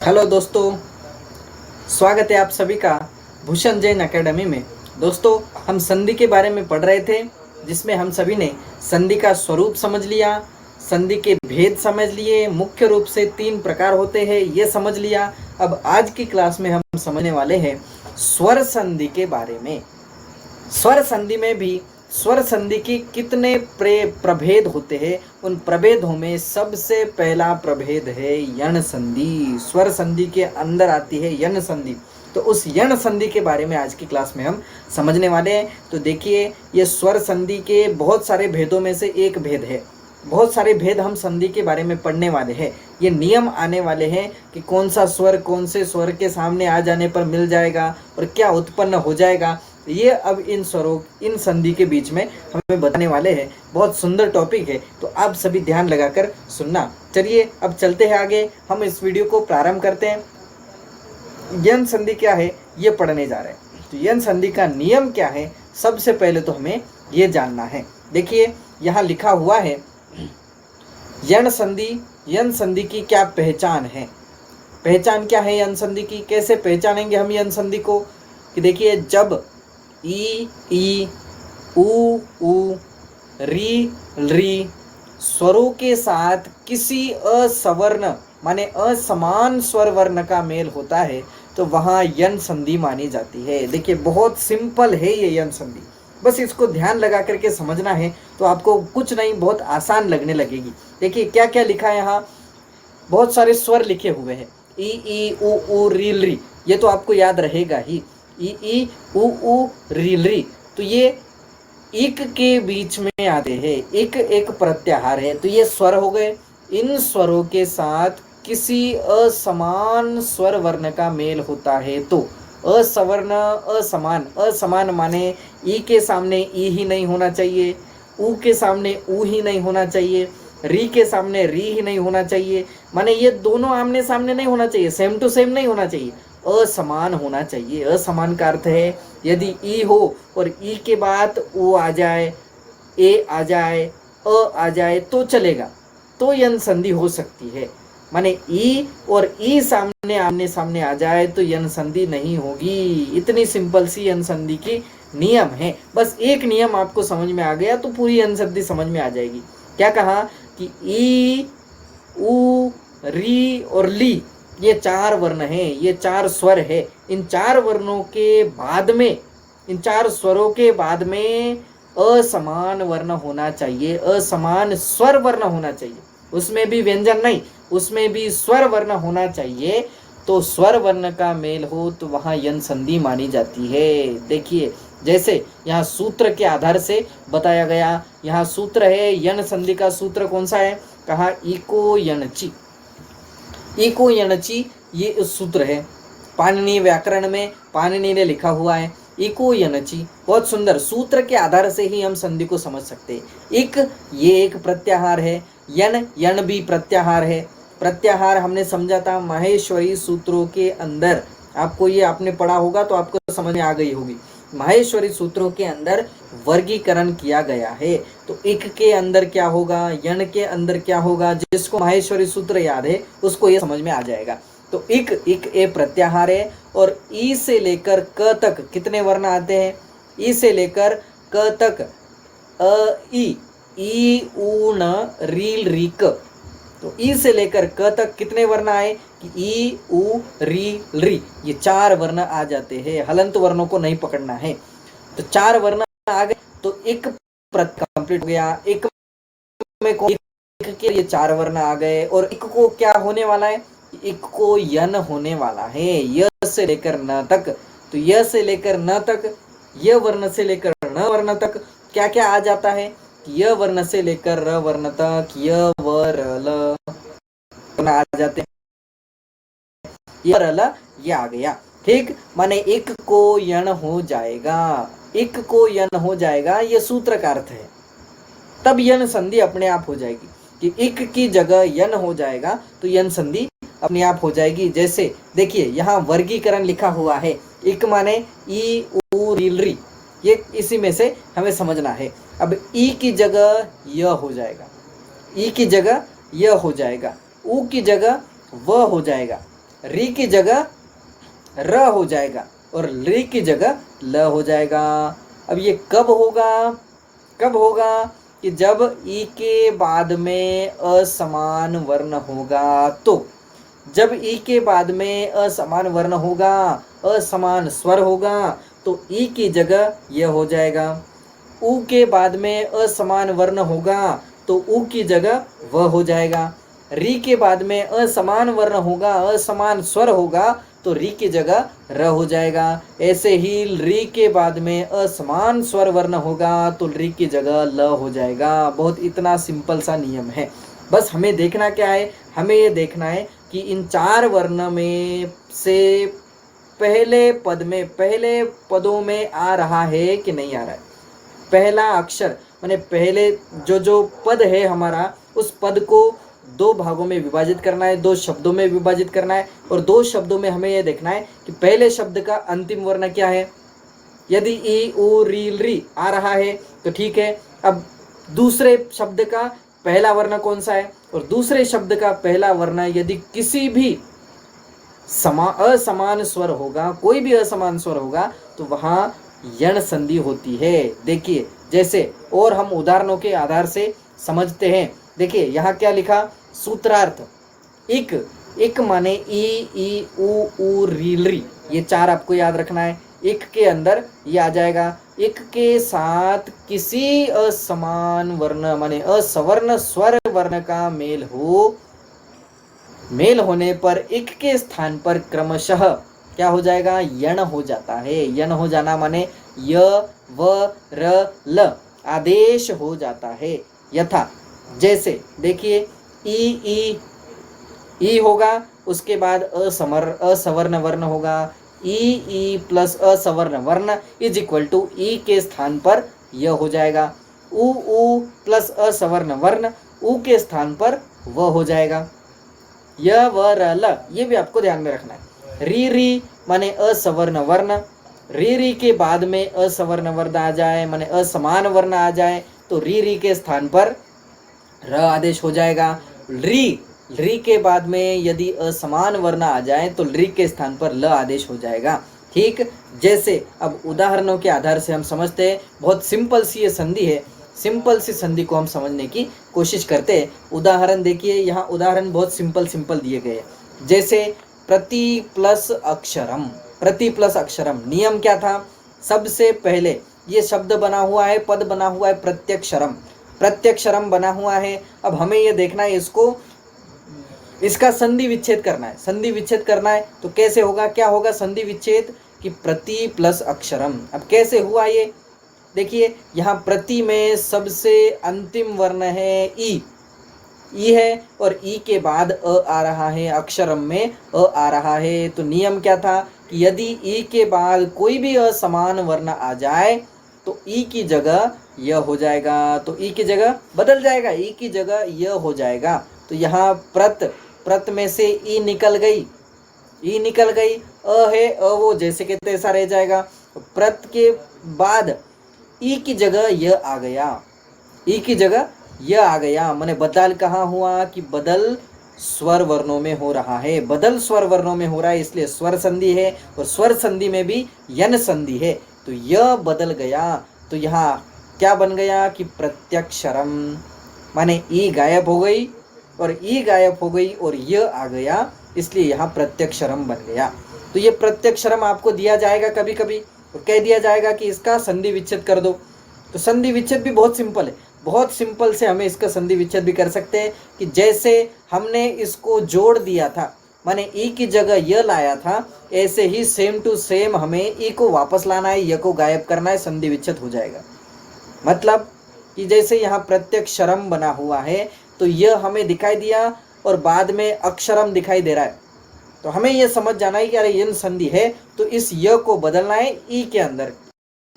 Hello दोस्तों, स्वागत है आप सभी का भूषण जैन एकेडमी में। दोस्तों, हम संधि के बारे में पढ़ रहे थे, जिसमें हम सभी ने संधि का स्वरूप समझ लिया, संधि के भेद समझ लिए, मुख्य रूप से 3 प्रकार होते हैं ये समझ लिया। अब आज की क्लास में हम समझने वाले हैं स्वर संधि के बारे में। स्वर संधि में भी स्वर संधि के कितने प्रभेद होते हैं, उन प्रभेदों में सबसे पहला प्रभेद है यण संधि। स्वर संधि के अंदर आती है यण संधि। तो उस यण संधि के बारे में आज की क्लास में हम समझने वाले हैं। तो देखिए, ये स्वर संधि के बहुत सारे भेदों में से एक भेद है। बहुत सारे भेद हम संधि के बारे में पढ़ने वाले हैं। ये नियम आने वाले हैं कि कौन सा स्वर कौन से स्वर के सामने आ जाने पर मिल जाएगा और क्या उत्पन्न हो जाएगा, ये अब इन स्वरों इन संधि के बीच में हमें बताने वाले हैं। बहुत सुंदर टॉपिक है, तो आप सभी ध्यान लगाकर सुनना। चलिए अब चलते हैं आगे, हम इस वीडियो को प्रारंभ करते हैं। यण संधि क्या है ये पढ़ने जा रहे हैं। तो यण संधि का नियम क्या है, सबसे पहले तो हमें ये जानना है। देखिए, यहाँ लिखा हुआ है यण संधि की क्या पहचान है। पहचान क्या है यण संधि की, कैसे पहचानेंगे हम यण संधि को? कि देखिए, जब ई ऊ री री स्वरों के साथ किसी असवर्ण माने असमान स्वर वर्ण का मेल होता है तो वहाँ यण संधि मानी जाती है। देखिए, बहुत सिंपल है ये यण संधि, बस इसको ध्यान लगा करके समझना है तो आपको कुछ नहीं, बहुत आसान लगने लगेगी। देखिए क्या क्या लिखा है यहाँ, बहुत सारे स्वर लिखे हुए हैं। ई ऊ री री, ये तो आपको याद रहेगा ही। ई ऊ री री, तो ये इक के बीच में आते हैं, इक एक प्रत्याहार है, तो ये स्वर हो गए। इन स्वरों के साथ किसी असमान स्वर वर्ण का मेल होता है तो असवर्ण असमान माने ई के सामने ई ही नहीं होना चाहिए, ऊ के सामने ऊ ही नहीं होना चाहिए, री के सामने री ही नहीं होना चाहिए। माने ये दोनों आमने सामने नहीं होना चाहिए, सेम टू सेम नहीं होना चाहिए, असमान होना चाहिए। असमान का अर्थ है यदि ई हो और ई के बाद ओ आ जाए, ए आ जाए, आ जाए तो चलेगा, तो यण संधि हो सकती है। माने ई और ई सामने आमने सामने आ जाए तो यण संधि नहीं होगी। इतनी सिंपल सी यण संधि की नियम है। बस एक नियम आपको समझ में आ गया तो पूरी यण संधि समझ में आ जाएगी। क्या कहा कि ई ऊ री और ली, ये 4 वर्ण हैं, ये 4 स्वर है। इन 4 वर्णों के बाद में, इन 4 स्वरों के बाद में असमान वर्ण होना चाहिए, असमान स्वर वर्ण होना चाहिए। उसमें भी व्यंजन नहीं, उसमें भी स्वर वर्ण होना चाहिए। तो स्वर वर्ण का मेल हो तो वहां यण संधि मानी जाती है। देखिए, जैसे यहाँ सूत्र के आधार से बताया गया, यहाँ सूत्र है यण संधि का सूत्र कौन सा है, कहा इको यणची। इको यणची ये उस सूत्र है, पाणिनि व्याकरण में पाणिनि ने लिखा हुआ है इको यणची। बहुत सुंदर, सूत्र के आधार से ही हम संधि को समझ सकते हैं। इक ये एक प्रत्याहार है, यण भी प्रत्याहार है। प्रत्याहार हमने समझा था माहेश्वरी सूत्रों के अंदर, आपको ये आपने पढ़ा होगा तो आपको समझ में आ गई होगी। माहेश्वरी सूत्रों के अंदर वर्गीकरण किया गया है। तो इक के अंदर क्या होगा, यण के अंदर क्या होगा, जिसको माहेश्वरी सूत्र याद है उसको ये समझ में आ जाएगा। तो इक ए प्रत्याहार है और ई से लेकर क तक कितने वर्ण आते हैं, ई से लेकर क तक ई ऊ न रील री क। तो ई से लेकर क तक कितने वर्ण आए कि ई ऊ री री, ये 4 वर्ण आ जाते हैं। हलंत वर्णों को नहीं पकड़ना है। तो 4 वर्ण आ गए तो एक कंप्लीट हो गया। एक में को एक के ये 4 वर्ण आ गए और एक को क्या होने वाला है, एक को यन होने वाला है, य से लेकर न तक। तो य से लेकर न तक, य वर्ण से लेकर न वर्ण तक क्या क्या आ जाता है, य वर्ण से लेकर र वर्ण तक य व र ल आ जाते हैं। य र ल ये आ गया, ठीक। माने एक को यण हो जाएगा, एक को यण हो जाएगा, ये सूत्र का अर्थ है। तब यण संधि अपने आप हो जाएगी कि एक की जगह यण हो जाएगा तो यण संधि अपने आप हो जाएगी। जैसे देखिए, यहाँ वर्गीकरण लिखा हुआ है, इक माने ई ऊ री री, ये इसी में से हमें समझना है। अब ई की जगह य हो जाएगा, ई की जगह य हो जाएगा, ऊ की जगह व हो जाएगा, री की जगह र हो जाएगा और री की जगह ल हो जाएगा। अब ये कब होगा? कब होगा कि जब ई के बाद में असमान वर्ण होगा। तो जब ई के बाद में असमान वर्ण होगा, असमान स्वर होगा, तो ई की जगह यह हो जाएगा। उ के बाद में असमान वर्ण होगा तो उ की जगह वह हो जाएगा। री के बाद में असमान वर्ण होगा, असमान स्वर होगा, तो री की जगह र हो जाएगा। ऐसे ही री के बाद में असमान स्वर वर्ण होगा तो री की जगह ल हो जाएगा। बहुत इतना सिंपल सा नियम है। बस हमें देखना क्या है? हमें ये देखना है कि इन चार वर्ण में से पहले पदों में आ रहा है कि नहीं आ रहा है। पहला अक्षर माने पहले जो पद है हमारा, उस पद को दो भागों में विभाजित करना है, दो शब्दों में विभाजित करना है। और दो शब्दों में हमें यह देखना है कि पहले शब्द का अंतिम वर्ण क्या है। यदि ई उ री री आ रहा है तो ठीक है। अब दूसरे शब्द का पहला वर्ण कौन सा है, और दूसरे शब्द का पहला वर्ण यदि किसी भी असमान स्वर होगा, कोई भी असमान स्वर होगा, तो वहां यण संधि होती है। देखिए जैसे, और हम उदाहरणों के आधार से समझते हैं। देखिए यहाँ क्या लिखा, सूत्रार्थ इक, इक माने ई उ री री, ये चार आपको याद रखना है। इक के अंदर ये आ जाएगा। इक के साथ किसी असमान वर्ण माने असवर्ण स्वर वर्ण का मेल हो, मेल होने पर इक के स्थान पर क्रमशः क्या हो जाएगा, यण हो जाता है। यण हो जाना माने य व र ल आदेश हो जाता है। यथा जैसे देखिए ई होगा, उसके बाद असवर्ण वर्ण होगा। ई प्लस असवर्ण वर्ण इज इक्वल टू ई के स्थान पर य हो जाएगा। उ प्लस असवर्ण वर्ण उ के स्थान पर व हो जाएगा। य व र ल, ये भी आपको ध्यान में रखना है। री माने असवर्ण वर्ण, री के बाद में असवर्ण वर्ण आ जाए माने असमान वर्ण आ जाए तो री के स्थान पर र आदेश हो जाएगा। री के बाद में यदि असमान वर्ण आ जाए तो री के स्थान पर ल आदेश हो जाएगा। ठीक, जैसे अब उदाहरणों के आधार से हम समझते हैं। बहुत सिंपल सी ये संधि है, सिंपल सी संधि को हम समझने की कोशिश करते हैं। उदाहरण देखिए, यहाँ उदाहरण बहुत सिंपल दिए गए हैं। जैसे प्रति प्लस अक्षरम, प्रति प्लस अक्षरम नियम क्या था? सबसे पहले ये शब्द बना हुआ है, पद बना हुआ है प्रत्यक्षरम, प्रत्यक्षरम बना हुआ है। अब हमें ये देखना है, इसका संधि विच्छेद करना है। संधि विच्छेद करना है तो कैसे होगा, क्या होगा संधि विच्छेद कि प्रति प्लस अक्षरम। अब कैसे हुआ ये देखिए, यहाँ प्रति में सबसे अंतिम वर्ण है ई है, और ई के बाद अ आ रहा है, अक्षरम में अ आ रहा है। तो नियम क्या था कि यदि ई के बाद कोई भी असमान वर्ण आ जाए तो ई की जगह य हो जाएगा, तो ई की जगह बदल जाएगा, ई की जगह य हो जाएगा। तो यहाँ प्रत में से ई निकल गई, ई निकल गई, अ है अ वो जैसे के तैसा रह जाएगा। प्रत के बाद ई की जगह य आ गया, ई की जगह यह आ गया। माने बदल कहाँ हुआ कि बदल स्वर वर्णों में हो रहा है, बदल स्वर वर्णों में हो रहा है, इसलिए स्वर संधि है। और स्वर संधि में भी यन संधि है, तो यह बदल गया। तो यहाँ क्या बन गया कि प्रत्यक्षरम, माने ई गायब हो गई और ई गायब हो गई और यह आ गया, इसलिए यहाँ प्रत्यक्षरम बन गया। तो ये प्रत्यक्षरम आपको दिया जाएगा कभी कभी, तो कह दिया जाएगा कि इसका संधि विच्छेद कर दो। तो संधि विच्छेद भी बहुत सिंपल है, बहुत सिंपल से हमें इसका संधि विच्छेद भी कर सकते हैं कि जैसे हमने इसको जोड़ दिया था, माने ई की जगह य लाया था, ऐसे ही सेम टू सेम हमें ई को वापस लाना है, य को गायब करना है, संधि विच्छेद हो जाएगा। मतलब कि जैसे यहाँ प्रत्यक्षरम बना हुआ है तो यह हमें दिखाई दिया और बाद में अक्षरम दिखाई दे रहा है, तो हमें यह समझ जाना है कि अरे यन संधि है, तो इस य को बदलना है ई के अंदर,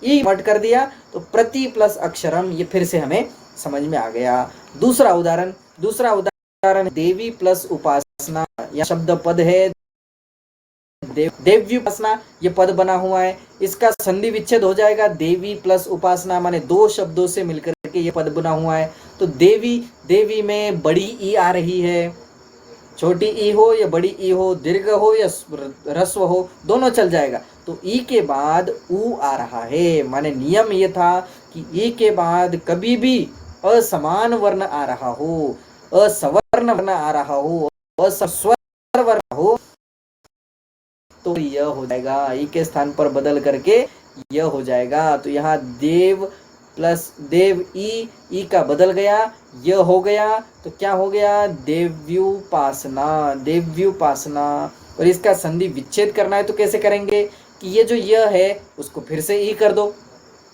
ई मट कर दिया तो प्रति प्लस अक्षरम, ये फिर से हमें समझ में आ गया। दूसरा उदाहरण देवी प्लस उपासना, यह शब्द पद है देवी उपासना, ये पद बना हुआ है, इसका संधि विच्छेद हो जाएगा। देवी प्लस उपासना माने दो शब्दों से मिलकर के ये पद बना हुआ है। तो देवी में बड़ी ई आ रही है, छोटी ई हो या बड़ी ई हो, दीर्घ हो या ह्रस्व हो, दोनों चल जाएगा। तो ई के बाद ऊ आ रहा है, माने नियम ये था कि ई के बाद कभी भी असमान वर्ण आ रहा हो, असवर्ण वर्ण आ रहा हो, अस्वर वर्ण हो, तो यह हो जाएगा, ई के स्थान पर बदल करके यह हो जाएगा। तो यहाँ देव प्लस देव ई का बदल गया, यह हो गया, तो क्या हो गया, देव्युपासना, देव्युपासना। और इसका संधि विच्छेद करना है तो कैसे करेंगे कि ये जो यह है उसको फिर से ई कर दो,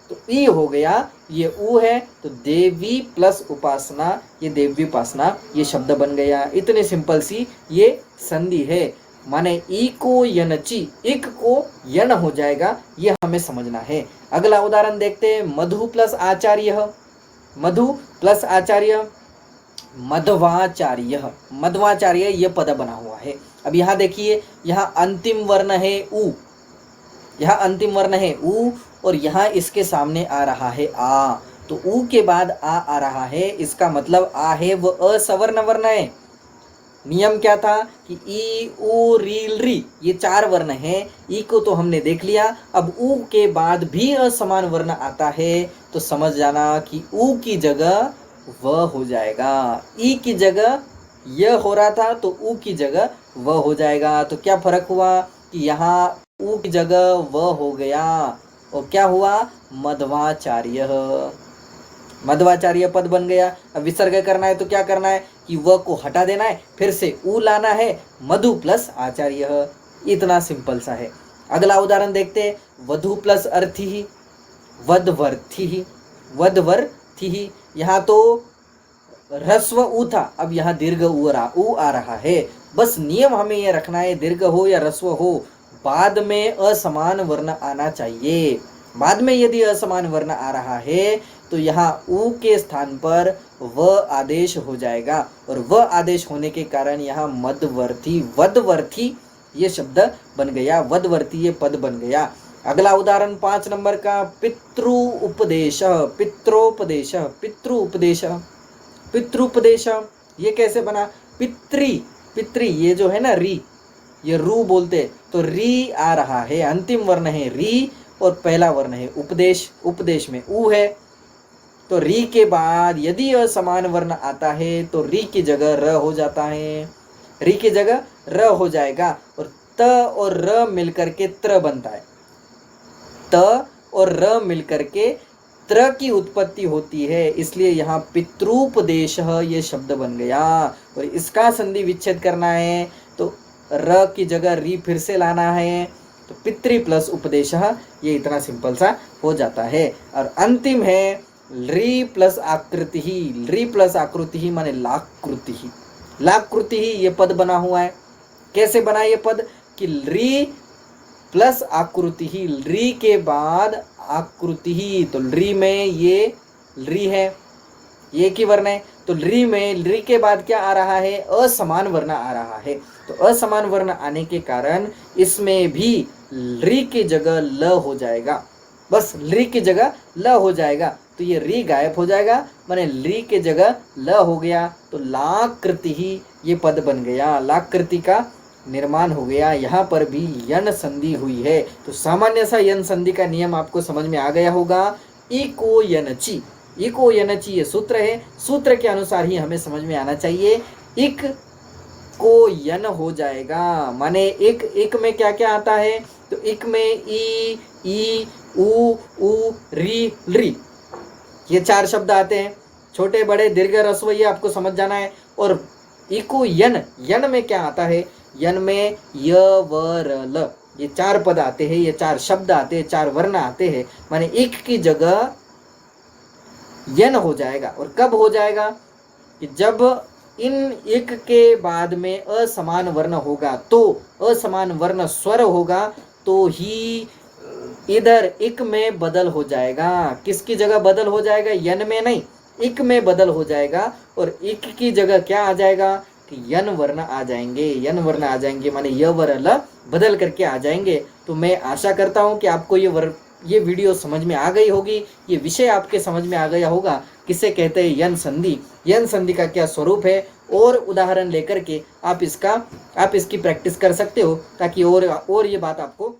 तो ई हो गया, ये ऊ है, तो देवी प्लस उपासना, ये देव्युपासना, ये शब्द बन गया। इतनी सिंपल सी ये संधि है, माने ई को यनची, इक को यन हो जाएगा, यह हमें समझना है। अगला उदाहरण देखते हैं, मधु प्लस आचार्य, मधु प्लस आचार्य, मध्वाचार्य, मध्वाचार्य यह पद बना हुआ है। अब यहाँ देखिए, यहाँ अंतिम वर्ण है ऊ, यहाँ अंतिम वर्ण है ऊ, और यहाँ इसके सामने आ रहा है आ, तो ऊ के बाद आ रहा है, इसका मतलब आ है वो असवर्ण वर्ण है। नियम क्या था कि ई ऊ री री, ये 4 वर्ण हैं, ई को तो हमने देख लिया। अब ऊ के बाद भी असमान वर्ण आता है तो समझ जाना कि ऊ की जगह व हो जाएगा, ई की जगह यह हो रहा था तो ऊ की जगह व हो जाएगा। तो क्या फर्क हुआ कि यहाँ ऊ की जगह व हो गया, और क्या हुआ, मध्वाचार्य, मध्वाचार्य पद बन गया। अब विसर्ग करना है तो क्या करना है कि व को हटा देना है, फिर से ऊ लाना है, मधु प्लस आचार्य, इतना सिंपल सा है। अगला उदाहरण देखते हैं, वधु प्लस अर्थी, वधवर्थी, वधवर्थी। यहाँ तो ह्रस्व ऊ था, अब यहाँ दीर्घ ऊ आ रहा है। बस नियम हमें यह रखना है, दीर्घ हो या ह्रस्व हो, बाद में असमान वर्ण आना चाहिए। बाद में यदि असमान वर्ण आ रहा है तो यहाँ ऊ के स्थान पर व आदेश हो जाएगा, और व आदेश होने के कारण यहाँ मध्यवर्थी, वधवर्थी ये शब्द बन गया, वधवर्थी ये पद बन गया। अगला उदाहरण 5 नंबर का, पितृ उपदेश, पित्रोपदेश, पितृ उपदेश, पितृपदेश ये कैसे बना, पितृ, पितृ ये जो है ना री, ये रू बोलते, तो री आ रहा है, अंतिम वर्ण है री और पहला वर्ण है उपदेश, उपदेश में ऊ है, तो री के बाद यदि असमान वर्ण आता है तो री की जगह र हो जाता है, री की जगह र हो जाएगा, और त और र मिलकर के त्र बनता है, त और र मिलकर के त्र की उत्पत्ति होती है, इसलिए यहाँ पितृपदेश ये शब्द बन गया। और इसका संधि विच्छेद करना है तो र की जगह री फिर से लाना है, तो पितृ प्लस उपदेश, ये इतना सिंपल सा हो जाता है। और अंतिम है री प्लस आकृति, री प्लस आकृति माने लाकृति, लाकृति ये पद बना हुआ है। कैसे बना ये पद कि री प्लस आकृति, री के बाद आकृति, तो री में ये री है, ये की वर्ण है, तो री में री के बाद क्या आ रहा है, असमान वर्ण आ रहा है, तो असमान वर्ण आने के कारण इसमें भी री की जगह ल हो जाएगा, बस री की जगह ल हो जाएगा, तो ये री गायब हो जाएगा, माने री के जगह ल हो गया, तो लाकृति ही ये पद बन गया, लाकृति का निर्माण हो गया। यहाँ पर भी यन संधि हुई है, तो सामान्य सा यन संधि का नियम आपको समझ में आ गया होगा। इको यनची, इको यनची ये सूत्र है, सूत्र के अनुसार ही हमें समझ में आना चाहिए। इक को यन हो जाएगा, माने एक में क्या क्या आता है, तो एक में ई ऊ री री, ये 4 शब्द आते हैं, छोटे बड़े दीर्घ ह्रस्व, ये आपको समझ जाना है। और इको यन, यन में क्या आता है, यन में य व र ल, ये 4 पद आते हैं, ये 4 शब्द आते हैं, 4 वर्ण आते हैं, माने एक की जगह यन हो जाएगा। और कब हो जाएगा कि जब इन एक के बाद में असमान वर्ण होगा, तो असमान वर्ण स्वर होगा तो ही इधर इक में बदल हो जाएगा। किसकी जगह बदल हो जाएगा, यन में नहीं, इक में बदल हो जाएगा, और इक की जगह क्या आ जाएगा कि यन वर्ण आ जाएंगे, यन वर्ण आ जाएंगे, माने य व र ल बदल करके आ जाएंगे। तो मैं आशा करता हूं कि आपको ये वीडियो समझ में आ गई होगी, ये विषय आपके समझ में आ गया होगा, किसे कहते हैं यन संधि, यन संधि का क्या स्वरूप है और उदाहरण लेकर के आप इसकी प्रैक्टिस कर सकते हो, ताकि और ये बात आपको